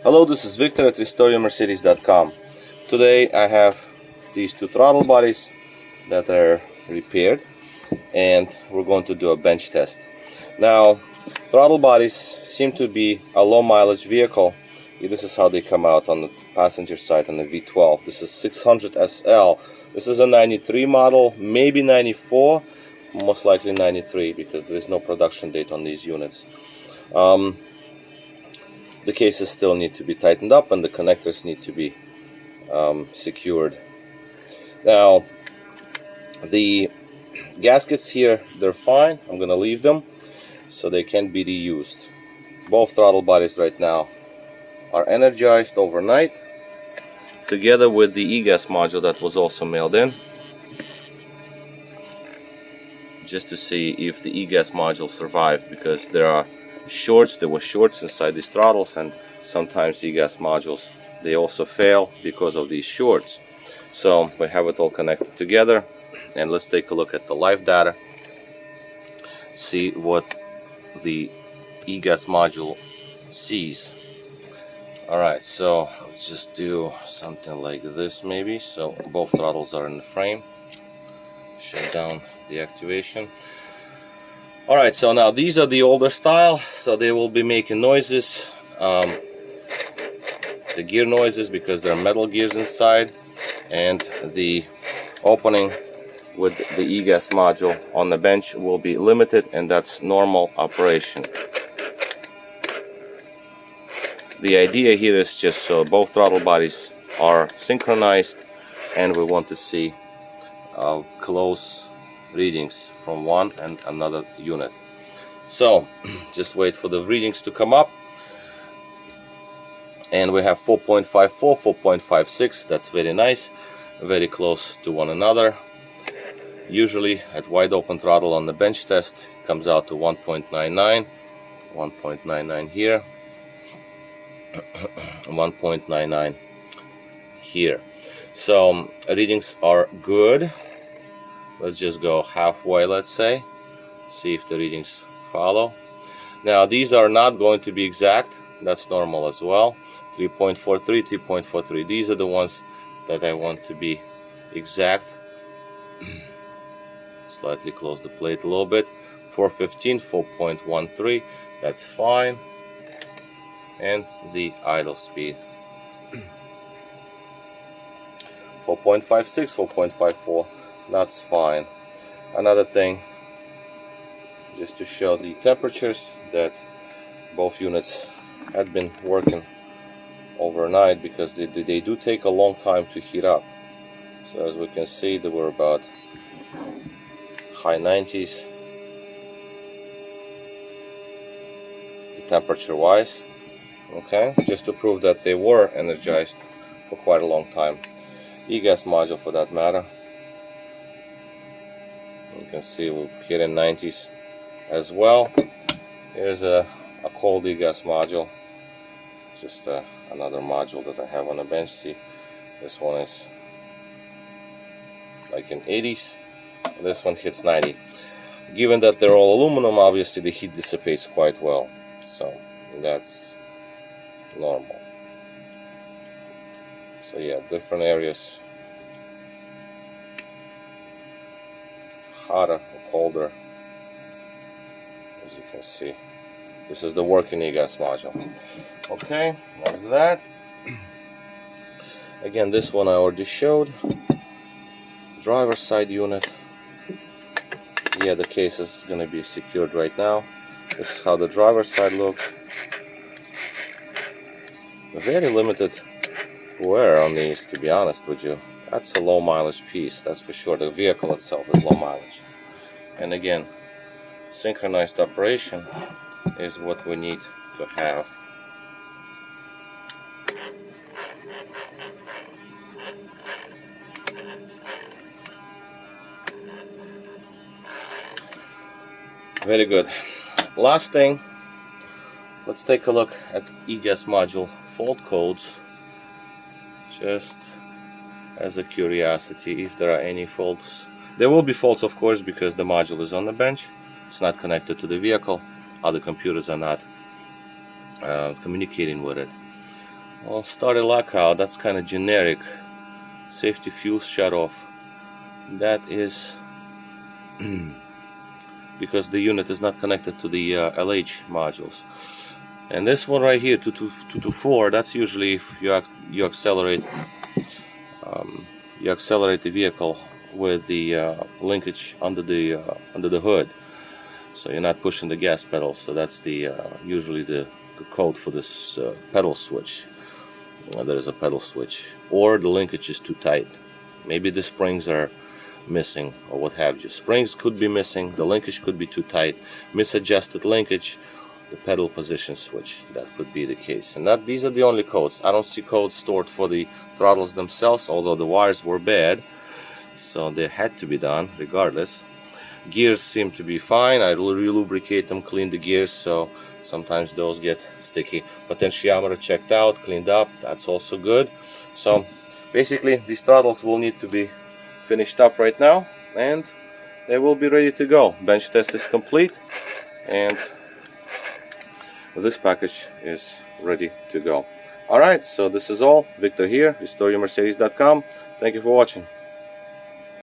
Hello, this is Victor at RestoreYourMercedes.com. Today I have these two throttle bodies that are repaired and we're going to do a bench test. Now, throttle bodies seem to be a low mileage vehicle. This is how they come out on the passenger side on the V12. This is 600 SL. This is a 93 model, maybe 94, most likely 93 because there is no production date on these units. The cases still need to be tightened up and the connectors need to be secured. Now, the gaskets here, they're fine. I'm gonna leave them so they can be reused. Both throttle bodies right now are energized overnight together with the EGAS module that was also mailed in, just to see if the EGAS module survived, because there were shorts inside these throttles, and sometimes EGAS modules, they also fail because of these shorts. So we have it all connected together, and let's take a look at the live data, see what the EGAS module sees. Alright, so let's just do something like this maybe. So both throttles are in the frame. Shut down the activation. Alright, so now these are the older style, so they will be making noises, the gear noises, because they're metal gears inside, and the opening with the EGAS module on the bench will be limited, and that's normal operation. The idea here is just so both throttle bodies are synchronized, and we want to see close readings from one and another unit. So just wait for the readings to come up, and we have 4.54, 4.56. that's very nice, very close to one another. Usually at wide open throttle on the bench test it comes out to 1.99, 1.99 here, 1.99 here. So readings are good. Let's just go halfway, let's say, see if the readings follow. Now these are not going to be exact, that's normal as well. 3.43, 3.43, these are the ones that I want to be exact. Slightly close the plate a little bit. 415, 4.13, that's fine. And the idle speed 4.56, 4.54, that's fine. Another thing, just to show the temperatures, that both units had been working overnight, because they do take a long time to heat up. So as we can see, they were about high 90s temperature wise. Okay, just to prove that they were energized for quite a long time. EGAS module for that matter, you can see we're hitting 90s as well. Here's a cold EGAS module, just another module that I have on the bench. See, this one is like in 80s, this one hits 90. Given that they're all aluminum, obviously the heat dissipates quite well, so that's normal. So yeah, different areas, hotter or colder, as you can see. This is the working EGAS module. Okay, that's that. Again, this one I already showed. Driver's side unit. Yeah, the case is going to be secured right now. This is how the driver's side looks. Very limited wear on these, to be honest with you. That's a low mileage piece, that's for sure. The vehicle itself is low mileage. And again, synchronized operation is what we need to have. Very good. Last thing, let's take a look at EGAS module fault codes, just as a curiosity, if there are any faults. There will be faults, of course, because the module is on the bench, it's not connected to the vehicle, other computers are not communicating with it. Well, started lockout, that's kind of generic. Safety fuse shut off. That is because the unit is not connected to the LH modules. And this one right here, 224, that's usually if you accelerate the vehicle with the linkage under the hood, so you're not pushing the gas pedal. So that's the usually the code for this pedal switch. There is a pedal switch, or the linkage is too tight. Maybe the springs are missing or what have you. Springs could be missing, the linkage could be too tight, misadjusted linkage, the pedal position switch, that could be the case. And these are the only codes. I don't see codes stored for the throttles themselves, although the wires were bad, so they had to be done regardless. Gears seem to be fine. I re-lubricate them, clean the gears, so sometimes those get sticky. Potentiometer checked out, cleaned up, that's also good. So basically these throttles will need to be finished up right now, and they will be ready to go. Bench test is complete, and this package is ready to go. Alright, so this is all. Victor here, RestoreYourMercedes.com. Thank you for watching.